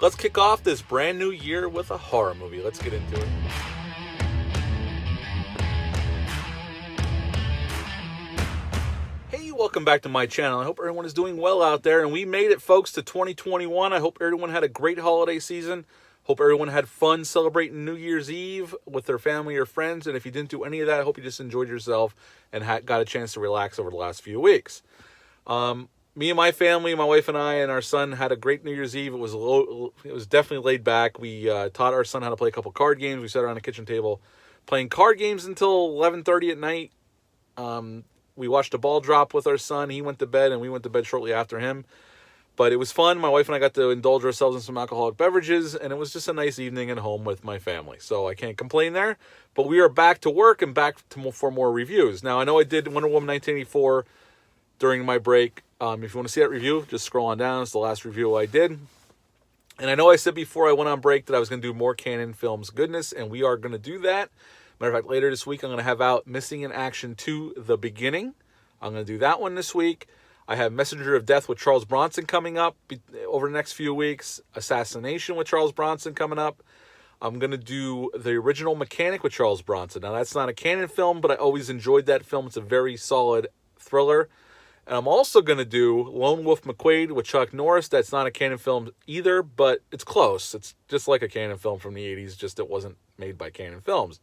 Let's kick off this brand new year with a horror movie. Let's get into it. Hey, welcome back to my channel. I hope everyone is doing well out there. And we made it, folks, to 2021. I hope everyone had a great holiday season. Hope everyone had fun celebrating New Year's Eve with their family or friends. And if you didn't do any of that, I hope you just enjoyed yourself and got a chance to relax over the last few weeks. Me and my family, my wife and I and our son had a great New Year's Eve. It was definitely laid back. We taught our son how to play a couple card games. We sat around the kitchen table playing card games until 11:30 at night. We watched a ball drop with our son. He went to bed, and we went to bed shortly after him. But it was fun. My wife and I got to indulge ourselves in some alcoholic beverages, and it was just a nice evening at home with my family. So I can't complain there. But we are back to work and for more reviews. Now, I know I did Wonder Woman 1984 during my break. If you want to see that review, just scroll on down. It's the last review I did. And I know I said before I went on break that I was going to do more Canon Films goodness, and we are going to do that. Matter of fact, later this week, I'm going to have out Missing in Action 2, The Beginning. I'm going to do that one this week. I have Messenger of Death with Charles Bronson coming up over the next few weeks. Assassination with Charles Bronson coming up. I'm going to do The Original Mechanic with Charles Bronson. Now, that's not a Canon film, but I always enjoyed that film. It's a very solid thriller. And I'm also going to do Lone Wolf McQuade with Chuck Norris. That's not a Canon film either, but it's close. It's just like a Canon film from the 80s, just it wasn't made by Canon Films.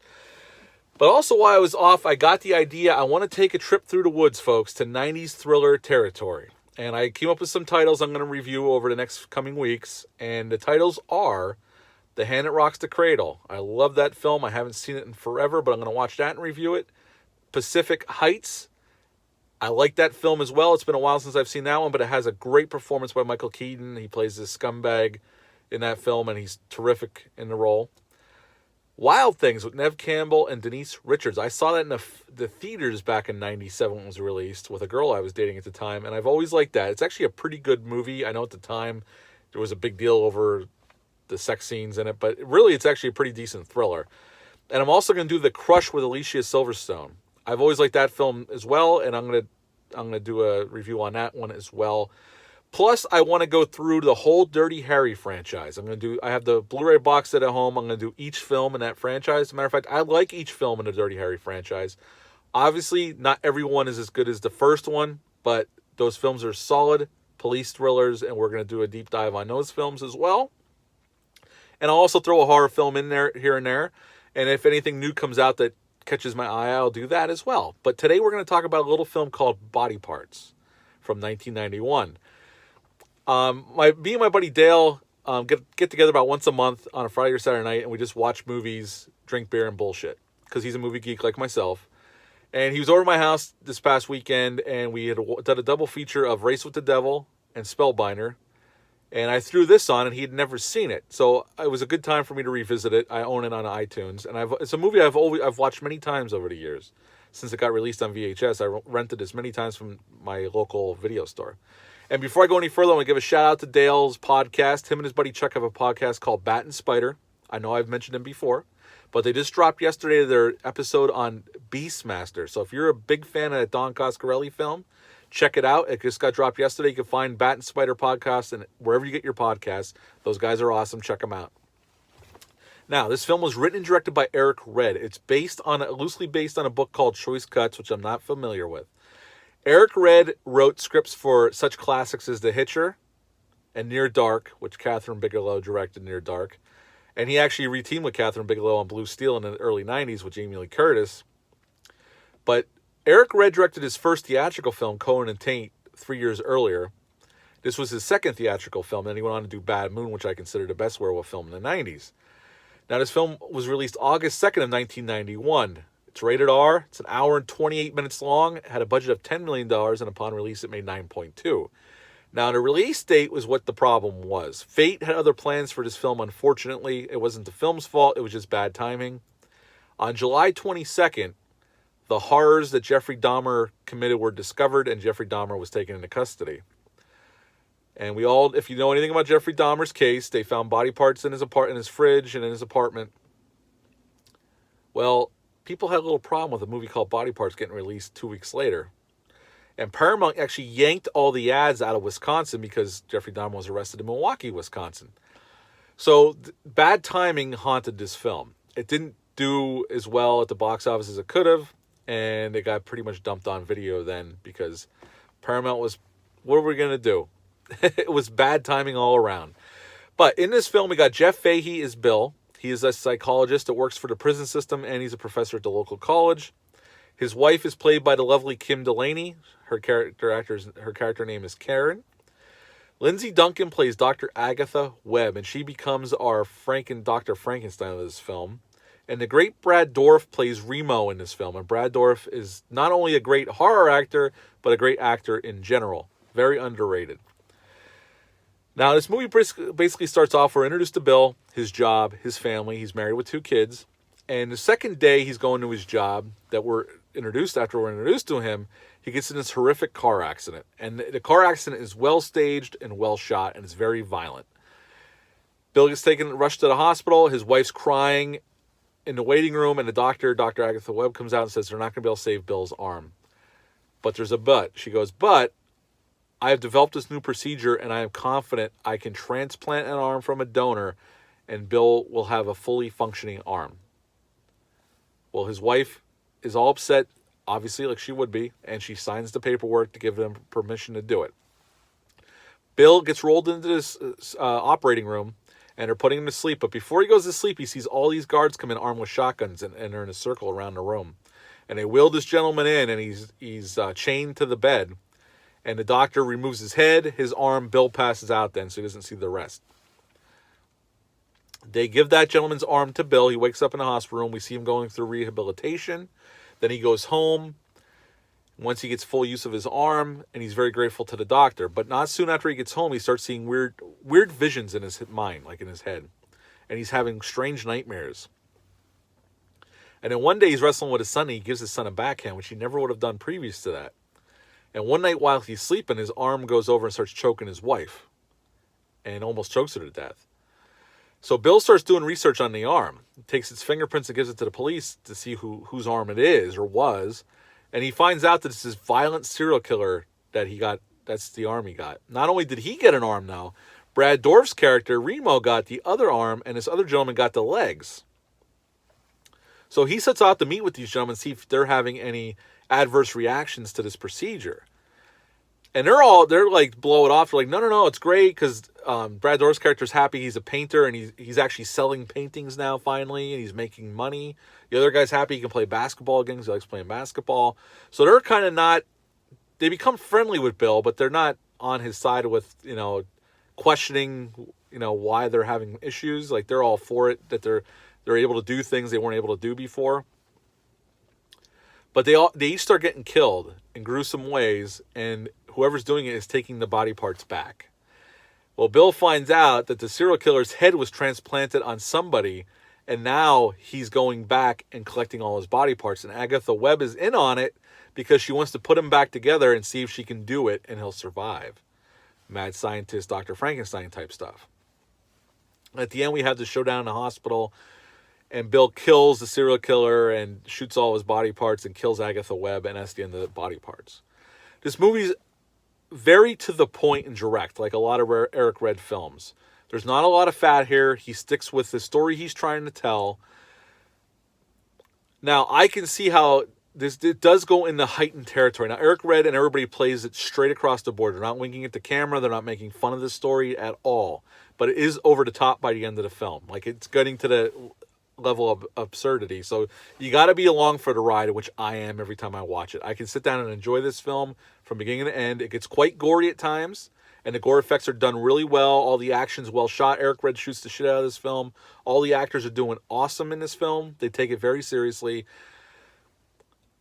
But also while I was off, I got the idea. I want to take a trip through the woods, folks, to 90s thriller territory. And I came up with some titles I'm going to review over the next coming weeks. And the titles are The Hand That Rocks the Cradle. I love that film. I haven't seen it in forever, but I'm going to watch that and review it. Pacific Heights. I like that film as well. It's been a while since I've seen that one, but it has a great performance by Michael Keaton. He plays this scumbag in that film, and he's terrific in the role. Wild Things with Neve Campbell and Denise Richards. I saw that in the theaters back in 97 when it was released with a girl I was dating at the time, and I've always liked that. It's actually a pretty good movie. I know at the time there was a big deal over the sex scenes in it, but really it's actually a pretty decent thriller. And I'm also going to do The Crush with Alicia Silverstone. I've always liked that film as well, and I'm gonna do a review on that one as well. Plus, I want to go through the whole Dirty Harry franchise. I have the Blu-ray box set at home. I'm going to do each film in that franchise. As a matter of fact, I like each film in the Dirty Harry franchise. Obviously, not everyone is as good as the first one, but those films are solid police thrillers, and we're going to do a deep dive on those films as well. And I'll also throw a horror film in there, here and there. And if anything new comes out that catches my eye, I'll do that as well. But today we're going to talk about a little film called Body Parts from 1991. Me and my buddy Dale get together about once a month on a Friday or Saturday night, and we just watch movies, drink beer, and bullshit. Because he's a movie geek like myself. And he was over at my house this past weekend, and we had done a double feature of Race with the Devil and Spellbinder. And I threw this on, and he had never seen it. So it was a good time for me to revisit it. I own it on iTunes. And it's a movie I've watched many times over the years. Since it got released on VHS, I rented this many times from my local video store. And before I go any further, I want to give a shout out to Dale's podcast. Him and his buddy Chuck have a podcast called Bat and Spider. I know I've mentioned him before, but they just dropped yesterday their episode on Beastmaster. So if you're a big fan of that Don Coscarelli film, check it out. It just got dropped yesterday. You can find Bat and Spider podcast and wherever you get your podcasts. Those guys are awesome. Check them out. Now, this film was written and directed by Eric Red. It's loosely based on a book called Choice Cuts, which I'm not familiar with. Eric Red wrote scripts for such classics as The Hitcher and Near Dark, which Catherine Bigelow directed Near Dark. And he actually reteamed with Catherine Bigelow on Blue Steel in the early 90s with Jamie Lee Curtis. But Eric Red directed his first theatrical film, Cohen and Tate, 3 years earlier. This was his second theatrical film, and he went on to do Bad Moon, which I consider the best werewolf film in the 90s. Now, this film was released August 2nd of 1991. It's rated R. It's an hour and 28 minutes long. It had a budget of $10 million, and upon release, it made $9.2. Now, the release date was what the problem was. Fate had other plans for this film, unfortunately. It wasn't the film's fault. It was just bad timing. On July 22nd, the horrors that Jeffrey Dahmer committed were discovered, and Jeffrey Dahmer was taken into custody. And if you know anything about Jeffrey Dahmer's case, they found body parts in his fridge and in his apartment. Well, people had a little problem with a movie called Body Parts getting released 2 weeks later. And Paramount actually yanked all the ads out of Wisconsin because Jeffrey Dahmer was arrested in Milwaukee, Wisconsin. So bad timing haunted this film. It didn't do as well at the box office as it could have, and it got pretty much dumped on video then because Paramount was, what are we going to do? It was bad timing all around. But in this film, we got Jeff Fahey as Bill. He is a psychologist that works for the prison system, and he's a professor at the local college. His wife is played by the lovely Kim Delaney. Her character name is Karen. Lindsay Duncan plays Dr. Agatha Webb, and she becomes our Dr. Frankenstein of this film. And the great Brad Dourif plays Remo in this film. And Brad Dourif is not only a great horror actor, but a great actor in general. Very underrated. Now, this movie basically starts off, we're introduced to Bill, his job, his family. He's married with 2 kids. And the second day he's going to his job after we're introduced to him, he gets in this horrific car accident. And the car accident is well staged and well shot, and it's very violent. Bill gets rushed to the hospital. His wife's crying in the waiting room, and the doctor, Dr. Agatha Webb, comes out and says they're not going to be able to save Bill's arm. But there's a but. She goes, but I have developed this new procedure, and I am confident I can transplant an arm from a donor, and Bill will have a fully functioning arm. Well, his wife is all upset, obviously, like she would be, and she signs the paperwork to give them permission to do it. Bill gets rolled into this operating room, and they're putting him to sleep. But before he goes to sleep, he sees all these guards come in armed with shotguns, and they're in a circle around the room. And they wheel this gentleman in, and he's chained to the bed. And the doctor removes his head, his arm. Bill passes out then, so he doesn't see the rest. They give that gentleman's arm to Bill. He wakes up in the hospital room. We see him going through rehabilitation. Then he goes home once he gets full use of his arm, and he's very grateful to the doctor. But not soon after he gets home, he starts seeing weird visions in his mind, like in his head. And he's having strange nightmares. And then one day he's wrestling with his son, and he gives his son a backhand, which he never would have done previous to that. And one night while he's sleeping, his arm goes over and starts choking his wife. And almost chokes her to death. So Bill starts doing research on the arm. He takes its fingerprints and gives it to the police to see whose arm it is or was. And he finds out that it's this violent serial killer that he got. That's the arm he got. Not only did he get an arm now, Brad Dourif's character, Remo, got the other arm, and this other gentleman got the legs. So he sets out to meet with these gentlemen, see if they're having any adverse reactions to this procedure. And they're like, blow it off. They're like, no, it's great, because Brad Dourif's character's happy. He's a painter, and he's actually selling paintings now, finally, and he's making money. The other guy's happy he can play basketball again because he likes playing basketball. So they're kind of not, they become friendly with Bill, but they're not on his side with, questioning, why they're having issues. Like, they're all for it, that they're able to do things they weren't able to do before. But they each start getting killed in gruesome ways, and whoever's doing it is taking the body parts back. Well, Bill finds out that the serial killer's head was transplanted on somebody, and now he's going back and collecting all his body parts. And Agatha Webb is in on it because she wants to put him back together and see if she can do it and he'll survive. Mad scientist, Dr. Frankenstein type stuff. At the end, we have the showdown in the hospital, and Bill kills the serial killer and shoots all his body parts and kills Agatha Webb, and that's the end of the body parts. This movie's very to the point and direct, like a lot of Eric Red films. There's not a lot of fat here. He sticks with the story he's trying to tell. Now, I can see how it does go in the heightened territory. Now, Eric Red and everybody plays it straight across the board. They're not winking at the camera. They're not making fun of the story at all. But it is over the top by the end of the film. Like, it's getting to the level of absurdity. So you got to be along for the ride, which I am every time I watch it. I can sit down and enjoy this film from beginning to end. It gets quite gory at times, and the gore effects are done really well. All the action's well shot. Eric Red shoots the shit out of this film. All the actors are doing awesome in this film. They take it very seriously.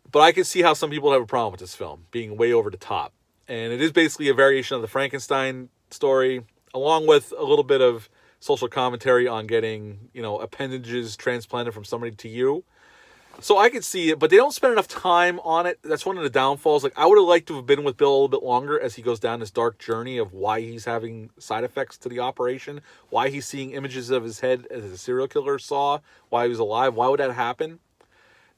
But I can see how some people have a problem with this film being way over the top. And it is basically a variation of the Frankenstein story, along with a little bit of social commentary on getting, appendages transplanted from somebody to you. So I could see it, but they don't spend enough time on it. That's one of the downfalls. Like, I would have liked to have been with Bill a little bit longer as he goes down this dark journey of why he's having side effects to the operation, why he's seeing images of his head as a serial killer saw, why he was alive. Why would that happen?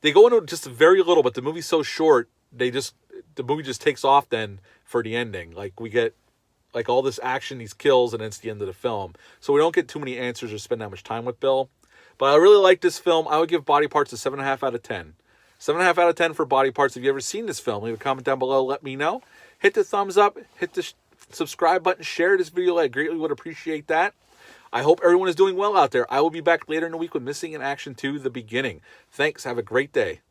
They go into just very little, but the movie's so short, the movie just takes off then for the ending. Like, we get like all this action, these kills, and it's the end of the film. So we don't get too many answers or spend that much time with Bill. But I really like this film. I would give Body Parts a 7.5 out of 10. 7.5 out of 10 for Body Parts. If you ever seen this film, leave a comment down below. Let me know. Hit the thumbs up. Hit the subscribe button. Share this video. I greatly would appreciate that. I hope everyone is doing well out there. I will be back later in the week with Missing in Action 2, The Beginning. Thanks. Have a great day.